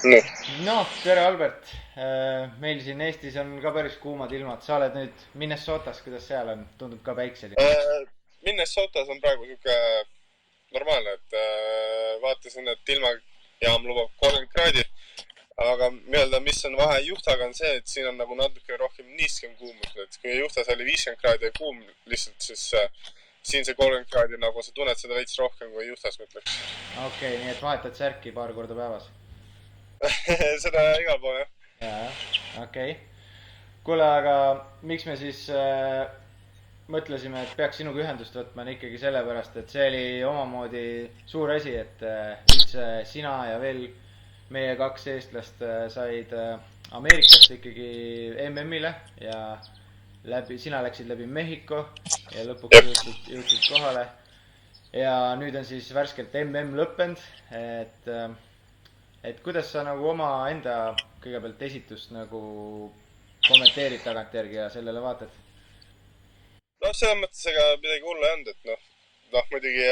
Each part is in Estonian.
No. noh, tere, Albert. Meil siin Eestis on ka päris kuumad ilmad. Sa oled nüüd Minnesotas, kuidas seal on? Tundub ka päikseline. Minnesotas on praegu sihuke normaalne, et vaatasin, et ilmajaam lubab 30 kraadi, aga nii-öelda, mis on vahe Juhtaga, on see, et siin on nagu natuke rohkem niiskem kuumus, et kui Juhtas oli 50 kraadi kuum lihtsalt, siis siin see 30 kraadi nagu sa tunned seda veits rohkem kui Juhtas, ma ütleks. Okei, nii et vahetad särki paar korda päevas. Seda igal pool, jah. jaa, okei. Kuule, aga miks me siis mõtlesime, et peaks sinuga ühendust võtma, on ikkagi sellepärast, et see oli omamoodi suur asi, et üldse sina ja veel meie kaks eestlast said Ameerikast ikkagi MM-ile ja sina läksid läbi Mehhiko ja lõpuks jõudsid kohale. Ja nüüd on siis värskelt MM lõppenud, et kuidas sa nagu omaenda kõigepealt esitust nagu kommenteerid tagantjärgi ja sellele vaatad? Noh, selles mõttes ega midagi hullu ei olnud, et muidugi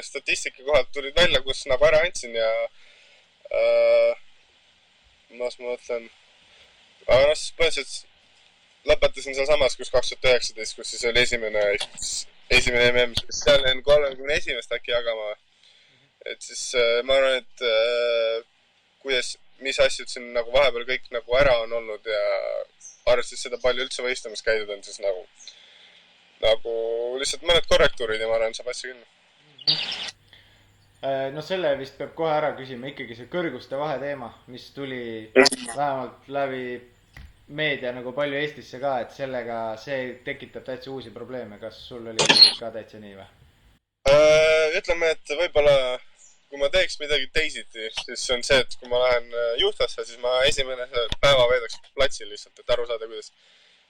statistika kohalt tulid välja, kus nagu ära andsin ja äh, ma mõtlen, aga noh, siis põhimõtteliselt lõpetasin sealsamas, kus 2019, kus siis oli esimene MM, siis seal jäin 31 äkki jagama. Et siis ma arvan, et mis asjad siin nagu vahepeal kõik nagu ära on olnud ja arvestades seda palju üldse võistlemas käidud on, siis nagu lihtsalt mõned korrektuurid ja ma arvan, saab asja küll. No selle vist peab kohe ära küsima, ikkagi see kõrguste vaheteema, mis tuli vähemalt läbi meedia nagu palju Eestisse ka, et sellega see tekitab täitsa uusi probleeme. Kas sul oli ka täitsa nii või? Ütleme, et võib-olla kui ma teeks midagi teisiti, siis see on see, et kui ma lähen Juhtasse, siis ma esimene päeva veedaks platsil lihtsalt, et aru saada, kuidas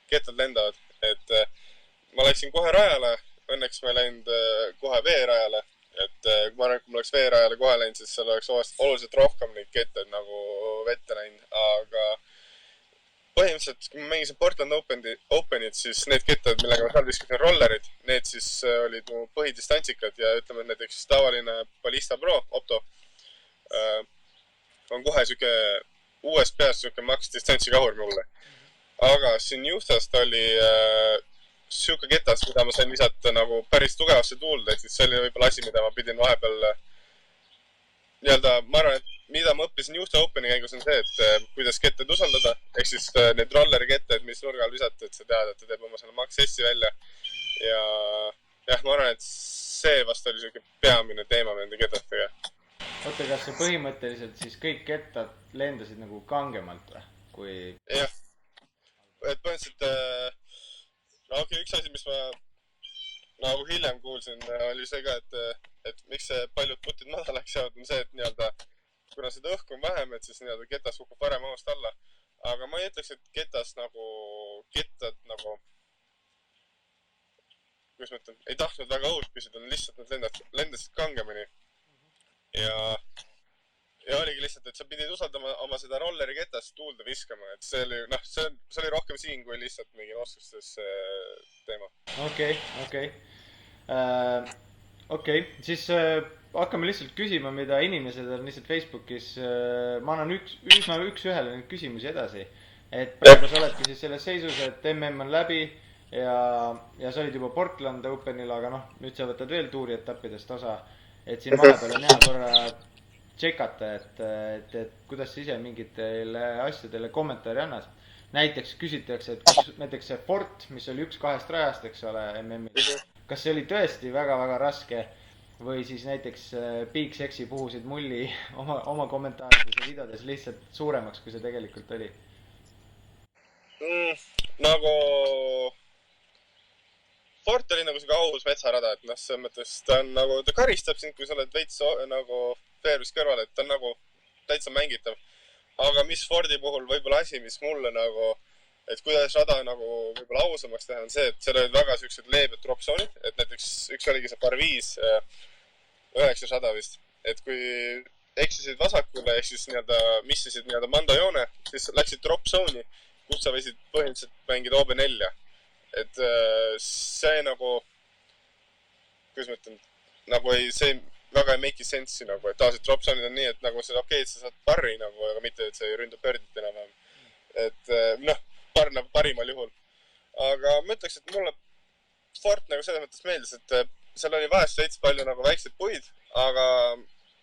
kettad lendavad. Et ma läksin kohe rajale, õnneks ma ei läinud kohe veerajale, et kui ma arvan, et kui ma oleks veerajale kohe läinud, siis seal oleks oluliselt rohkem neid kettaid nagu vette läinud, aga põhimõtteliselt, kui ma mängisin Portland Openit, siis need kettad, millega ma seal viskasin rollerid, need siis olid mu põhidistantsikad ja ütleme, et näiteks tavaline Ballista Pro Opto on kohe sihuke uuest peast sihuke maks distantsikahur mulle. Aga siin Juhtast oli sihuke ketas, mida ma sain visata nagu päris tugevasse tuulde, ehk siis see oli võib-olla asi, mida ma pidin vahepeal nii-öelda, ma arvan, et mida ma õppisin Juhta Openi käigus on see, et kuidas kettaid usaldada, ehk siis need rolleri ketted, mis nurgal visata, et sa tead, et ta teeb oma selle Max S-i välja. Ja jah, ma arvan, et see vast oli siuke peamine teema nende kettadega. oota, kas see põhimõtteliselt siis kõik kettad lendasid nagu kangemalt või? Kui jah, et põhimõtteliselt no okei, üks asi, mis ma nagu hiljem kuulsin, oli see ka, et miks see paljud putid madalaks jäävad, on see, et nii-öelda kuna seda õhku on vähem, et siis nii-öelda ketas kukub varem maast alla. Aga ma ei ütleks, et kettad nagu, kuidas ma ütlen, ei tahtnud väga õhus püsida, lihtsalt nad lendasid kangemini. Ja, ja oligi lihtsalt, et sa pidid usaldama oma seda rolleri ketast tuulde viskama, et see oli, noh, see oli rohkem siin kui lihtsalt mingi oskustes teema. okei, okei. Okei, siis hakkame lihtsalt küsima, mida inimesed on lihtsalt Facebookis. Ma annan üsna üks-ühele neid küsimusi edasi. Et praegu sa oledki siis selles seisus, et MM on läbi ja sa olid juba Portland Openil, aga noh, nüüd sa võtad veel tuurietappidest osa. Et siin vahepeal on hea korra tšekata, et kuidas sa ise mingitele asjadele kommentaari annad. Näiteks küsitakse, et kas näiteks see Fort, mis oli üks kahest rajast, eks ole, MM-il, kas see oli tõesti väga-väga raske või siis näiteks Big Sexy puhusid mulli oma kommentaarides ja videodes lihtsalt suuremaks, kui see tegelikult oli? Nagu Fort oli nagu siuke aus metsarada, et noh, selles mõttes ta on nagu, ta karistab sind, kui sa oled veits nagu veerus kõrval, et ta on nagu täitsa mängitav. Aga mis Fordi puhul võib-olla asi, mis mulle nagu, et kuidas rada nagu võib-olla ausamaks teha, on see, et seal olid väga siuksed leebed drop-zone'id, et näiteks üks oligi see par 5 900 vist, et kui eksisid vasakule, ehk siis nii-öelda missisid nii-öelda mandojoone, siis läksid drop-zone'i, kus sa võisid põhimõtteliselt mängida OB4. Et see nagu, kuidas ma ütlen, nagu ei, see väga ei make'i sense'i nagu, et tavaliselt dropzone'id on nii, et nagu see okei, et sa saad parri nagu, aga mitte, et sa ei ründa birdit enam-vähem. Et noh, par nagu parimal juhul. Aga ma ütleks, et mulle Fort nagu selles mõttes meeldis, et seal oli vahest veits palju nagu väikseid puid, aga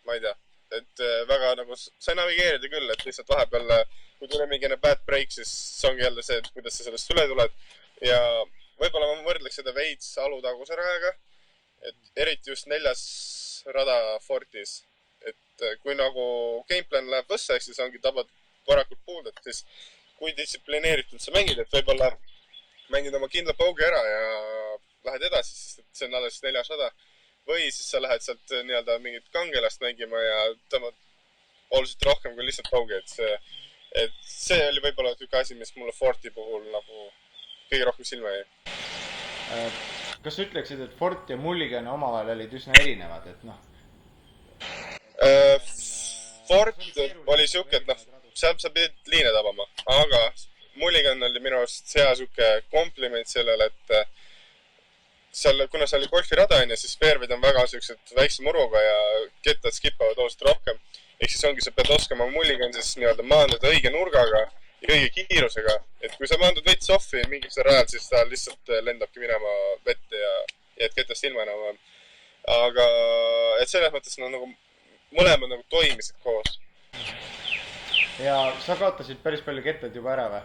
ma ei tea, et väga nagu sai navigeerida küll, et lihtsalt vahepeal, kui tuli mingine bad break, siis see ongi jälle see, et kuidas sa sellest üle tuled. Ja võib-olla ma võrdleks seda veits Alutaguse rajaga, et eriti just 4. rada Fortis. Et kui nagu gameplan läheb võssa, siis ongi tabad varakult puud, et siis kui distsiplineeritud sa mängid, et võib-olla mängid oma kindla paugi ära ja lähed edasi, sest et see on alles 4. rada. Või siis sa lähed sealt nii-öelda mingit kangelast mängima ja tõmbad oluliselt rohkem kui lihtsalt paugi, et see oli võib-olla tükk asi, mis mulle Forti puhul nagu kõige rohkem silma jäi. Kas sa ütleksid, et Fort ja Mulligan omavahel olid üsna erinevad, et noh? Fort oli siuke, et noh, seal sa pidid liine tabama, aga Mulligan oli minu arust hea siuke kompliment sellele, et seal, kuna see oli golfirada on ja siis fairway'd on väga siuksed väikse muruga ja kettad skipavad oluliselt rohkem. Ehk siis ongi, sa pead oskama Mulligan siis nii-öelda maandada õige nurgaga ja õige kiirusega. Et kui sa maandud veits offi mingis rajal, siis ta lihtsalt lendabki minema vette ja jääd kettast ilma enam. Aga et selles mõttes nagu mõlemad nagu toimisid koos. Ja sa kaotasid päris palju kettad juba ära või?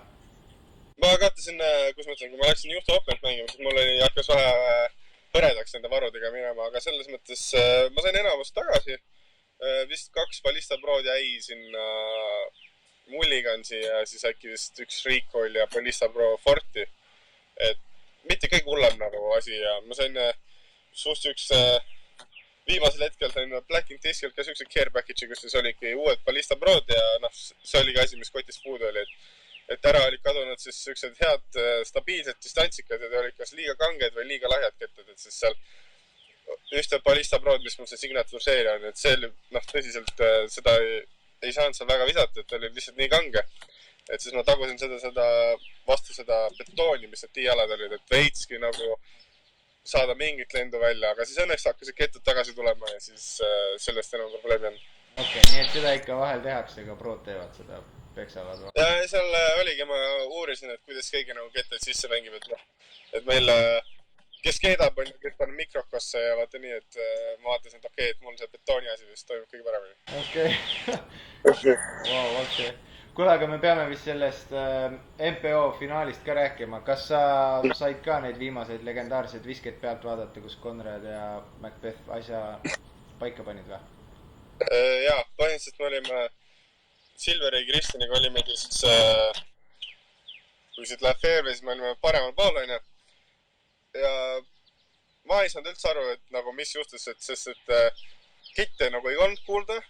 Ma kaotasin, kus ma ütlen, kui ma läksin Juhto Openit mängima, siis mul hakkas vähe põredaks nende varudega minema, aga selles mõttes ma sain enamust tagasi. Vist 2 Ballista Prod jäi sinna Mulligansi ja siis äkki vist 1 Recoil ja Ballista Pro Forti. Et mitte kõik hullem nagu asi ja ma sain suust üks viimasel hetkel sain Blacking Discalt ka siukse care package'i, kus siis oligi uued Ballista Prod ja noh, see oligi asi, mis kotis puudu oli, et ära olid kadunud siis siuksed head stabiilsed distantsikad ja te olid kas liiga kanged või liiga lahjad kettad, et siis seal ühte Ballista Prod, mis mul see Signature seeria on, et see oli, noh, tõsiselt seda ei saanud seal väga visata, et oli lihtsalt nii kange. Et siis ma tagusin seda vastu seda betooni, mis need tiialad olid, et veitski nagu saada mingit lendu välja, aga siis õnneks hakkasid kettad tagasi tulema ja siis sellest enam probleemi on. Okei, nii et seda ikka vahel tehakse, ka Prod teevad seda, peksavad või? Ja seal oligi, ma uurisin, et kuidas keegi nagu kettaid sisse mängib, et noh, et meil kes keedab, on ju, kes paneb mikrokosse ja vaata nii, et ma vaatasin, et okei, et mul see betooni asi vist toimub kõige paremini. Okei. Wow, okei. Kuule, aga me peame vist sellest MPO finaalist ka rääkima. Kas sa said ka neid viimaseid legendaarseid viskeid pealt vaadata, kus Conrad ja Macbeth asja paika panid või? Jaa, põhimõtteliselt me olime Silveri ja Kristjaniga olime siis, kui siit läheb fairway, siis me olime paremal pool, on ju. Ja ma ei saanud üldse aru, et nagu mis juhtus, et sest, et kitte nagu ei olnud kuulda.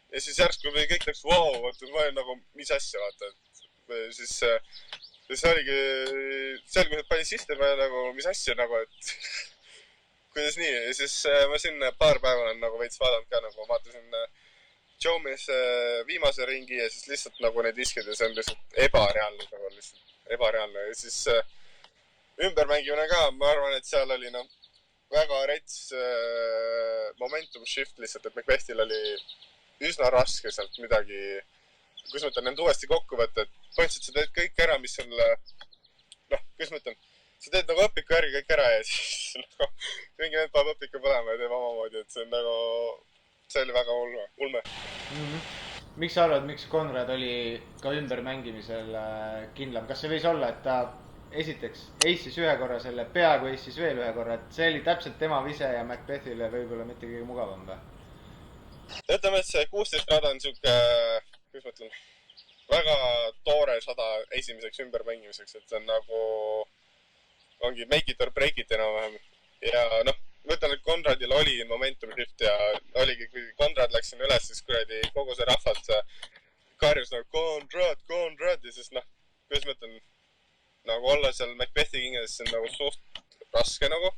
Ja siis järsku või kõik läks, vau, vaata, ma olin nagu, mis asja, vaata, et siis oligi selgus, et pani sisse, ma nagu, mis asja, nagu, et kuidas nii, ja siis ma siin paar päeva olen nagu veits vaadanud ka, nagu vaatasin Joe'mis viimase ringi ja siis lihtsalt nagu neid viskid ja see on lihtsalt ebareaalne, nagu lihtsalt ebareaalne ja siis ümbermängimine ka, ma arvan, et seal oli noh, väga rets momentum shift lihtsalt, et Macbethil oli üsna raske sealt midagi, kus ma ütlen, end uuesti kokku võtta, et põhimõtteliselt sa teed kõik ära, mis sul, noh, kus ma ütlen, sa teed nagu õpiku järgi kõik ära ja siis nagu, mingi vend paneb õpiku põlema ja teeb omamoodi, et see on nagu, see oli väga ulme. Miks sa arvad, miks Conrad oli ka ümbermängimisel kindlam? Kas see võis olla, et ta esiteks ace'is ühe korra selle, peaaegu ace'is veel ühe korra, et see oli täpselt tema vise ja Macbethile võib-olla mitte kõige mugavam või? Ütleme, et see 16 rada on siuke, kuidas ma ütlen, väga toore sada esimeseks ümbermängimiseks, et see on nagu, ongi make it or break it enam-vähem. Ja noh, ma ütlen, et Conradil oli momentum shift ja oligi, kui Conrad läks sinna üles, siis kuradi kogu see rahvalt karjus nagu Conrad ja siis noh, kuidas ma ütlen, nagu olla seal Macbethi kingedes, see on nagu suht raske nagu,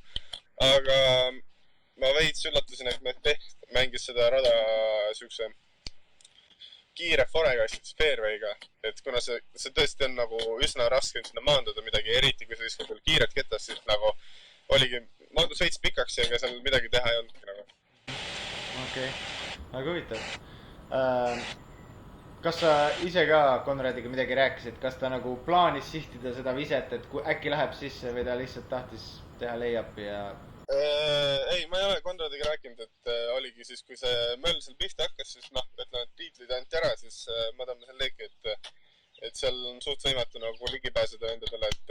aga ma veits üllatusin, et Macbeth mängis seda rada siukse kiire forega, siis fairway'ga, et kuna see tõesti on nagu üsna raske sinna maandada midagi, eriti kui sa viskad veel kiiret ketast, siis nagu oligi, maandus veits pikaks ja ega seal midagi teha ei olnudki nagu. okei, väga huvitav. Kas sa ise ka Konradiga midagi rääkisid, kas ta nagu plaanis sihtida seda viset, et kui äkki läheb sisse või ta lihtsalt tahtis teha lay-up'i ja Ei, ma ei ole Konradiga rääkinud, et oligi siis, kui see möll seal pihta hakkas, siis noh, ütleme, et tiitlid anti ära, siis ma tõmbasin leeki, et seal on suht võimatu nagu ligi pääseda endadele, et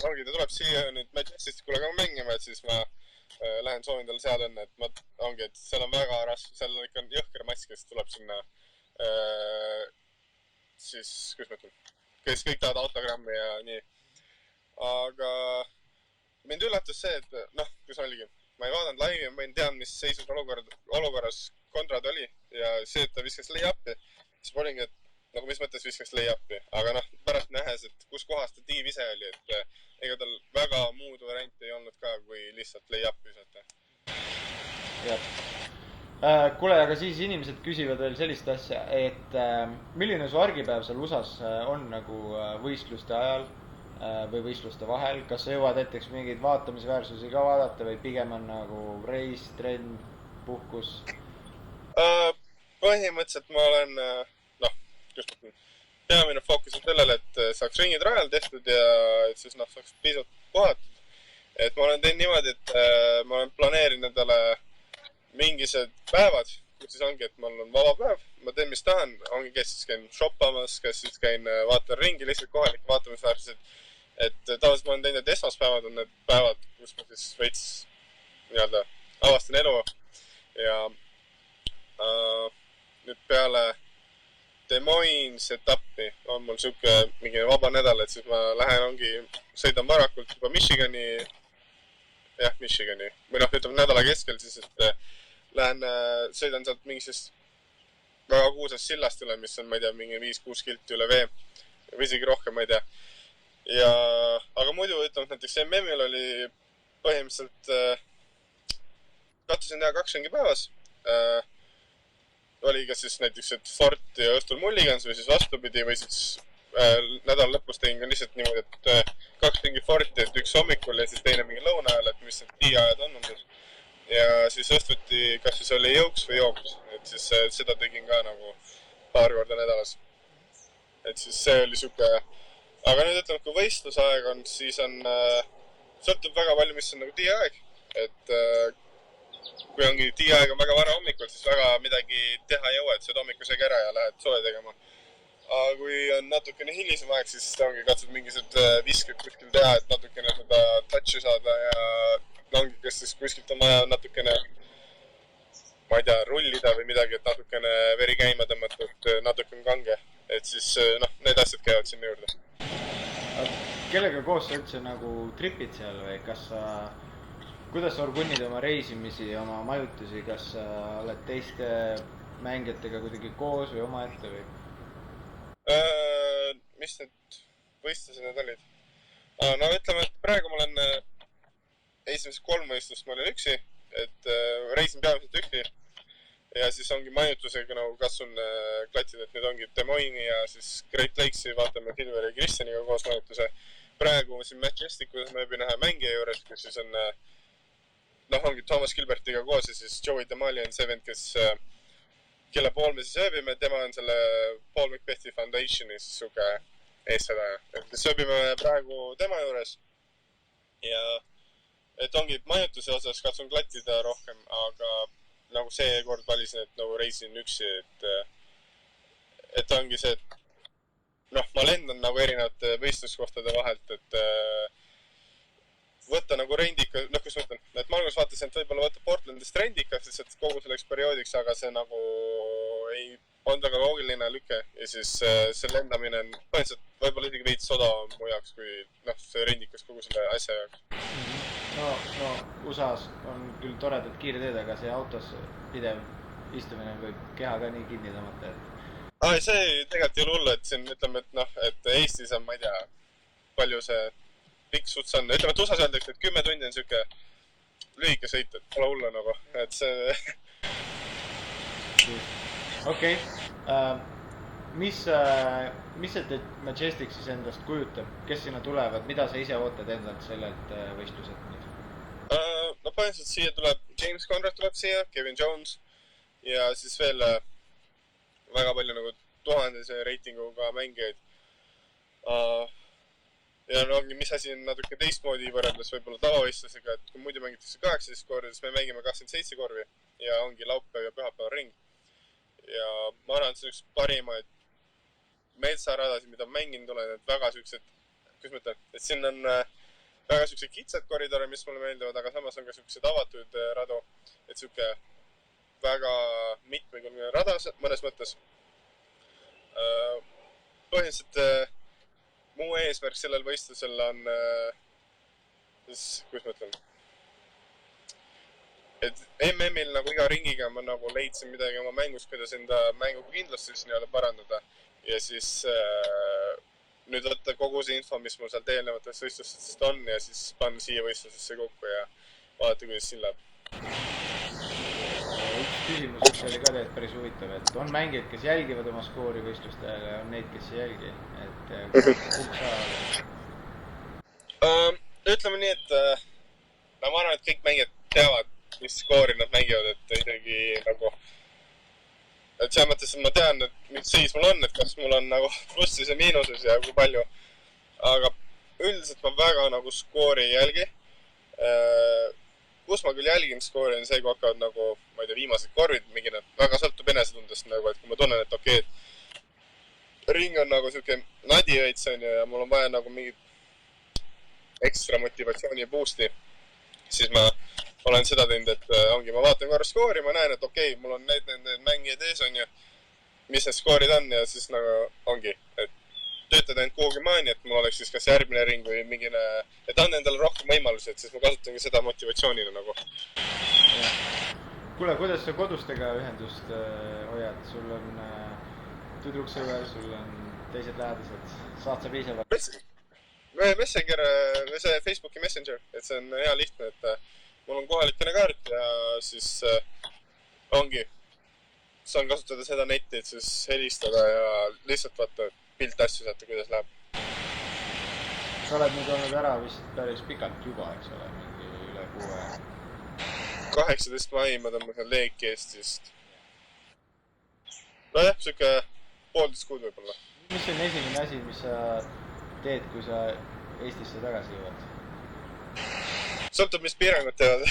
ongi, ta tuleb siia nüüd Majestist kuule mängima, et siis ma lähen soovin talle seal õnne, et ma ongi, et seal on väga raske, seal on ikka jõhker mass, kes tuleb sinna siis, kuidas ma ütlen, kes kõik tahavad autogrammi ja nii. Aga mind üllatas see, et noh, kus oligi, ma ei vaadanud laivi, ma ei teadnud, mis seisus olukorras Konrad oli ja see, et ta viskas lay-up'i, siis ma olingi, et nagu mis mõttes viskas lay-up'i, aga noh, pärast nähes, et kus kohas ta tiiv ise oli, et ega tal väga muud varianti ei olnud ka, kui lihtsalt lay-up'i visata. jah. Kuule, aga siis inimesed küsivad veel sellist asja, et milline su argipäev seal USA-s on nagu võistluste ajal või võistluste vahel, kas sa jõuad näiteks mingeid vaatamisväärsusi ka vaadata või pigem on nagu reis, trenn, puhkus? Põhimõtteliselt ma olen, noh, just peamine fookus on sellele, et saaks ringid rajal tehtud ja et siis noh, saaks piisavalt puhatud. Et ma olen teinud niimoodi, et ma olen planeerinud endale mingised päevad, kus siis ongi, et mul on vaba päev, ma teen, mis tahan, ongi, kes siis käin shoppamas, kes siis käin vaatan ringi, lihtsalt kohalik vaatamisväärsused. Et tavaliselt ma olen teinud, et esmaspäevad on need päevad, kus ma siis veits nii-öelda avastan elu ja nüüd peale Des Moines etappi on mul siuke mingi vaba nädal, et siis ma lähen, ongi, sõidan varakult juba Michigani, või noh, ütleme nädala keskel siis, et lähen, sõidan sealt mingisest väga kuulsast sillast üle, mis on, ma ei tea, mingi 5-6 kilti üle vee või isegi rohkem, ma ei tea. Ja, aga muidu ütleme, et näiteks MM-il oli põhimõtteliselt katsusin teha 2 ringi päevas. Oli ka siis näiteks, et Fort ja õhtul Mulligans või siis vastupidi või siis nädala lõpus tegin ka lihtsalt niimoodi, et 2 ringi Forti, et 1 hommikul ja siis teine mingi lõuna ajal, et mis need tiiajad on umbes. Ja siis õhtuti, kas siis oli jõuks või jooks, et siis seda tegin ka nagu paar korda nädalas. Et siis see oli siuke, aga nüüd ütleme, kui võistlusaeg on, siis on, sõltub väga palju, mis on nagu tiiaeg, et kui ongi tiiaeg on väga vara hommikul, siis väga midagi teha ei jõua, et sööd hommikusega ära ja lähed soe tegema. Aga kui on natukene hilisem aeg, siis ongi katsud mingised visked kuskil teha, et natukene seda touch'i saada ja ongi, kes siis kuskilt on vaja natukene, ma ei tea, rullida või midagi, et natukene veri käima tõmmata, et natukene kange. Et siis, noh, need asjad käivad sinna juurde. Kellega koos sa üldse nagu tripid seal või kas sa, kuidas sa orgunnid oma reisimisi, oma majutusi, kas sa oled teiste mängijatega kuidagi koos või omaette või? Mis need võistlused need olid? No ütleme, et praegu ma olen esimesed 3 võistlust ma olen üksi, et reisin peamiselt üksi ja siis ongi majutusega nagu katsun klattida, et nüüd ongi Des Moines'i ja siis Great Lakes'i vaatame Silveri ja Kristjaniga koos majutuse. Praegu siin Majesticus ma juba näha mängija juures, kus siis on noh, ongi Thomas Gilbertiga koos ja siis Joey Damali on see vend, kes kelle pool me siis ööbime, tema on selle Paul McBethi Foundationi siis suge eestvedaja. Et ööbime praegu tema juures ja et ongi majutuse osas katsun klattida rohkem, aga nagu seekord valisin, et nagu reisin üksi, et ongi see, et noh, ma lendan nagu erinevate võistluskohtade vahelt, et võtta nagu rendika, noh, kus ma ütlen, et ma alguses vaatasin, et võib-olla võtta Portlandist rendika, siis et kogu selleks perioodiks, aga see nagu ei olnud väga loogiline lüke ja siis see lendamine on põhimõtteliselt võib-olla isegi veits odavam mu jaoks, kui noh, see rendikas kogu selle asja jaoks. No USA-s on küll toredad kiirteed, aga see autos pidev istumine võib keha ka nii kinni tõmmata, et see tegelikult ei ole hullu, et siin ütleme, et noh, et Eestis on, ma ei tea, palju see pikk suts on. Ütleme, et USA-s öeldakse, et 10 tundi on siuke lühike sõit, et pole hullu nagu, et see okei. Mis see Majestic siis endast kujutab? Kes sinna tulevad? Mida sa ise ootad endalt sellelt võistluselt nüüd? No põhimõtteliselt siia tuleb, James Conrad tuleb siia, Kevin Jones ja siis veel väga palju nagu 1000 reitinguga mängijaid. Ja no ongi, mis asi on natuke teistmoodi võrreldes võib-olla tavavõistlusega, et kui muidu mängitakse 18 korvi, siis me mängime 27 korvi ja ongi laupäev ja pühapäeva ring. Ja ma arvan, et see on üks parimaid metsaradasid, mida mänginud olen, et väga siuksed, kuidas ma ütlen, et siin on väga siuksed kitsad koridore, mis mulle meeldivad, aga samas on ka siuksed avatud radu, et siuke väga mitmekülgne rada mõnes mõttes. Põhiliselt muu eesmärk sellel võistlusel on siis, kuidas ma ütlen, et MM-il nagu iga ringiga ma nagu leidsin midagi oma mängus, kuidas enda mängukindlust siis nii-öelda parandada ja siis nüüd võtta kogu see info, mis mul sealt eelnevatest võistlustest on ja siis panna siia võistlusesse kokku ja vaadata, kuidas siin läheb. Üks küsimus, mis oli ka tegelikult päris huvitav, et on mängijaid, kes jälgivad oma skoori võistlustel ja on neid, kes ei jälgi, et kumb sa oled? Ütleme nii, et no ma arvan, et kõik mängijad teavad, mis skoori nad mängivad, et isegi nagu et selles mõttes, et ma tean, et mis seis mul on, et kas mul on nagu plussis ja miinuses ja kui palju. Aga üldiselt ma väga nagu skoori ei jälgi. Kus ma küll jälgin skoori on see, kui hakkavad nagu, ma ei tea, viimased korvid, mingi need väga sõltub enesetundest nagu, et kui ma tunnen, et okei, et ring on nagu siuke nadi veits on ja mul on vaja nagu mingit ekstra motivatsiooni ja boost'i, siis ma olen seda teinud, et ongi, ma vaatan korra skoori, ma näen, et okei, mul on need mängijad ees on ja mis need skoorid on ja siis nagu ongi, et töötada end kuhugi maani, et mul oleks siis kas järgmine ring või mingine, et anda endale rohkem võimalusi, et siis ma kasutangi seda motivatsioonina nagu. Kuule, kuidas sa kodustega ühendust hoiad? Sul on tüdruksõber, sul on teised lähedased, saad sa piisavalt? Messenger, see Facebooki Messenger, et see on hea lihtne, et mul on kohalikene kaart ja siis ongi, saan kasutada seda netti, et siis helistada ja lihtsalt vaata pilt asju saata, kuidas läheb. Sa oled nüüd olnud ära vist päris pikalt juba, eks ole, mingi üle 6 18 mai ma tõmbasin leeki Eestist. No jah, siuke 1,5 kuud võib-olla. Mis on esimene asi, mis sa teed, kui sa Eestisse tagasi jõuad? Sõltub, mis piirangud teevad.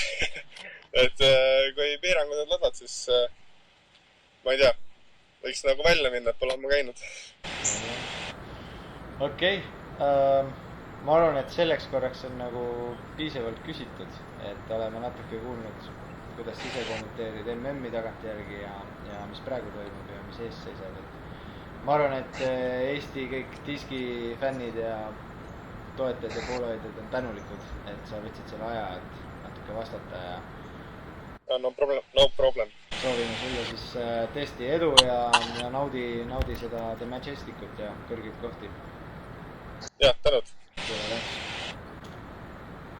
Et kui piirangud on lõdvad, siis ma ei tea, võiks nagu välja minna, et pole ammu käinud. Okei, ma arvan, et selleks korraks on nagu piisavalt küsitud, et oleme natuke kuulnud, kuidas ise kommenteerid MM-i tagantjärgi ja mis praegu toimub ja mis ees seisab. Ma arvan, et Eesti kõik diski fännid ja toetajad ja poolehoidjad on tänulikud, et sa võtsid selle aja, et natuke vastata ja no problem. Soovime sulle siis tõesti edu ja naudi seda The Majesticut ja kõrgeid kohti. Jah, tänud.